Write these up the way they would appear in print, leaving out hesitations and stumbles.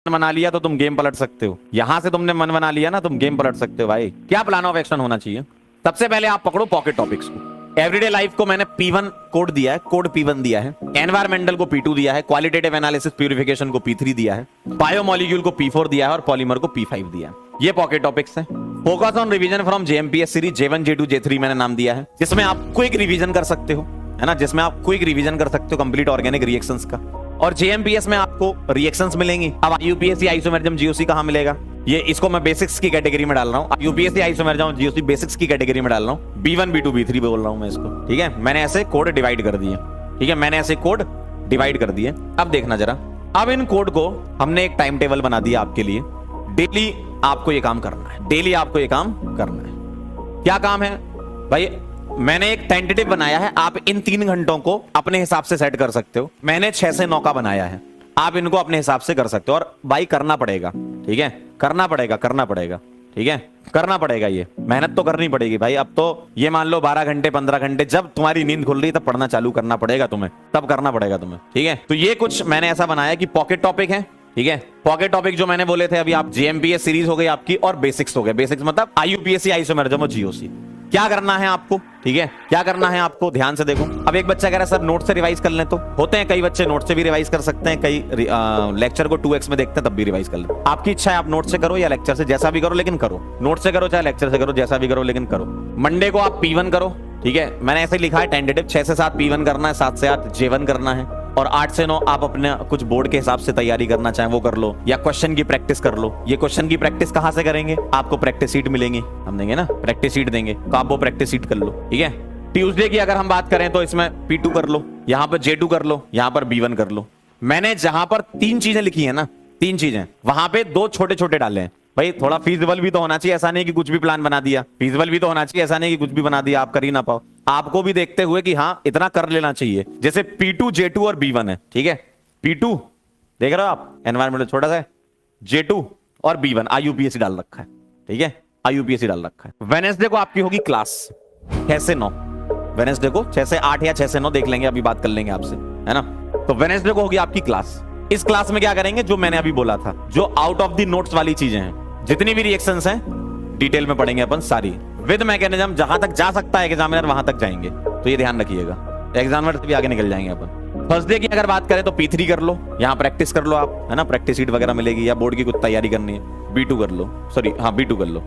बना लिया तो तुम गेम पलट सकते हो। यहां से तुमने मन बना लिया ना, तुम गेम पलट सकते हो भाई। क्या प्लान ऑफ एक्शन होना चाहिए? सबसे पहले आप पकड़ो पॉकेट टॉपिक्स को। एवरीडे लाइफ को मैंने P1 कोड दिया है, कोड P1 दिया है। एनवायरमेंटल को P2 दिया है। क्वालिटेटिव एनालिसिस प्यूरिफिकेशन को P3 दिया है। बायोमोलिक्यूल को P4 दिया है और पॉलीमर को P5 दिया है। ये पॉकेट टॉपिक्स हैं। Focus on revision from JMPS series J1 J2 J3 मैंने नाम दिया है, जिसमें आप क्विक रिवीजन कर सकते हो, है ना, जिसमें आप क्विक रिवीजन कर सकते हो कंप्लीट ऑर्गेनिक रिएक्शंस का। और JMPS में आपको रिएक्शंस मिलेंगी। अब UPSC आइसोमेरिज्म GOC कहां मिलेगा? ये इसको मैं बेसिक्स की कैटेगरी में डाल रहा हूं। UPSC आइसोमेरिज्म GOC बेसिक्स की कैटेगरी में डाल रहा हूं। B1 B2 B3 बोल रहा हूं मैं इसको, ठीक है। मैंने ऐसे कोड डिवाइड कर दिए, ठीक है, मैंने ऐसे कोड डिवाइड कर दिए। अब देखना जरा, अब इन कोड को हमने एक टाइम टेबल बना दिया आपके लिए। डेली आपको ये काम करना है, डेली आपको ये काम करना है। क्या काम है भाई? मैंने एक टेंटेटिव बनाया है, आप इन 3 घंटों को अपने हिसाब से सेट कर सकते हो। मैंने 6 से 9 का बनाया है, आप इनको अपने हिसाब से कर सकते हो। और भाई करना पड़ेगा, ठीक है, करना पड़ेगा, करना पड़ेगा, ठीक है, करना पड़ेगा। ये मेहनत तो करनी पड़ेगी भाई। अब तो ये मान लो 12 घंटे 15 घंटे, जब तुम्हारी नींद खुल रही तब पढ़ना चालू करना पड़ेगा तुम्हें, तब करना पड़ेगा तुम्हें, ठीक है। तो ये कुछ मैंने ऐसा बनाया कि पॉकेट टॉपिक है, ठीक है। पॉकेट टॉपिक जो मैंने बोले थे अभी, आप JMPS सीरीज हो गई आपकी और बेसिक्स हो गए। बेसिक्स मतलब IUPSC आइसोमेरिज्म और GOC। क्या करना है आपको, ठीक है, क्या करना है आपको, ध्यान से देखो। अब एक बच्चा कह रहा है सर नोट से रिवाइज कर लें, तो होते हैं कई बच्चे नोट से भी रिवाइज कर सकते हैं, कई लेक्चर को 2x में देखते हैं तब भी रिवाइज कर लें। आपकी इच्छा है, आप नोट से करो या लेक्चर से, जैसा भी करो लेकिन करो। नोट से करो चाहे लेक्चर से करो, जैसा भी करो लेकिन करो। मंडे को आप P1 करो, ठीक है, मैंने ऐसे लिखा है टेंटेटिव। 6 से 7 P1 करना है, 7 से 8 J1 करना है, और 8 से 9 आप अपने कुछ बोर्ड के हिसाब से तैयारी करना चाहें वो कर लो, या क्वेश्चन की प्रैक्टिस कर लो। ये क्वेश्चन की प्रैक्टिस कहां से करेंगे? आपको प्रैक्टिस शीट मिलेंगी, हम देंगे ना, प्रैक्टिस शीट देंगे, तो आप वो प्रैक्टिस शीट कर लो, ठीक है। ट्यूसडे की अगर हम बात करें तो इसमें P2 कर लो, यहां पर J2 कर लो, यहां पर B1 कर लो। मैंने जहां पर 3 चीजें लिखी है ना, 3 चीजें, वहां पे 2 छोटे छोटे डाले हैं। भाई थोड़ा फीजिबल भी तो होना चाहिए, ऐसा नहीं कि कुछ भी प्लान बना दिया। फीजिबल भी तो होना चाहिए, ऐसा नहीं कि कुछ भी बना दिया आप कर ही ना पाओ। आपको भी देखते हुए कि हाँ इतना कर लेना चाहिए। जैसे P2 J2 और B1 है, ठीक है। P2 देख रहे हो आप, एनवायरमेंटल छोटा सा है, J2 और B1 IUPSC डाल रखा है, ठीक है, IUPSC डाल रखा है। वेडनेसडे को आपकी होगी क्लास 6 से 9। वेडनेसडे को 6 से 8 या 6 से 9 देख लेंगे, अभी बात कर लेंगे आपसे, है ना। तो वेडनेसडे को होगी आपकी क्लास। इस क्लास में क्या करेंगे, जो मैंने अभी बोला था, जो आउट ऑफ द नोट्स वाली चीजें हैं, जितनी भी रिएक्शंस हैं डिटेल में पढ़ेंगे अपन सारी, विद मैकेनिज्म। जहां तक जा सकता है एग्जामिनर वहां तक जाएंगे, तो ये ध्यान रखिएगा, एग्जामिनर से भी आगे निकल जाएंगे अपन। थर्सडे की अगर बात करें तो P3 कर लो, यहां प्रैक्टिस कर लो आप, है ना, प्रैक्टिस शीट वगैरह मिलेगी, या बोर्ड की कुछ तैयारी करनी है B2 कर लो, सॉरी हाँ B2 कर लो।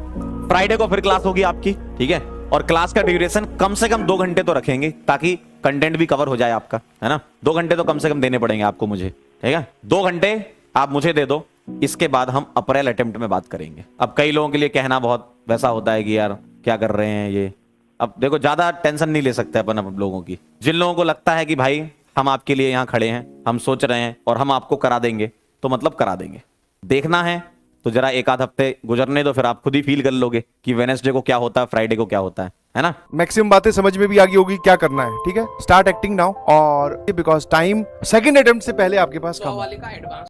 फ्राइडे को फिर क्लास होगी आपकी, ठीक है, और क्लास का ड्यूरेशन कम से कम 2 घंटे तो रखेंगे, ताकि कंटेंट भी कवर हो जाए आपका, है ना। 2 घंटे तो कम से कम देने पड़ेंगे आपको मुझे, ठीक है। 2 घंटे आप मुझे दे दो, इसके बाद हम अप्रैल अटेम्प्ट में बात करेंगे। अब कई लोगों के लिए कहना बहुत वैसा होता है कि यार क्या कर रहे हैं ये। अब देखो ज्यादा टेंशन नहीं ले सकते अपन अब लोगों की। जिन लोगों को लगता है कि भाई हम आपके लिए यहाँ खड़े हैं, हम सोच रहे हैं और हम आपको करा देंगे, तो मतलब करा देंगे। देखना है तो जरा 1 आध हफ्ते गुजरने दो, फिर आप खुद ही फील कर लोगे कि वेडनेसडे को क्या होता है, फ्राइडे को क्या होता है ना। मैक्सिमम बातें समझ में भी आ गई होगी क्या करना है, ठीक है। स्टार्ट एक्टिंग नाउ, और बिकॉज टाइम सेकंड अटेम्प्ट से पहले आपके पास कम है।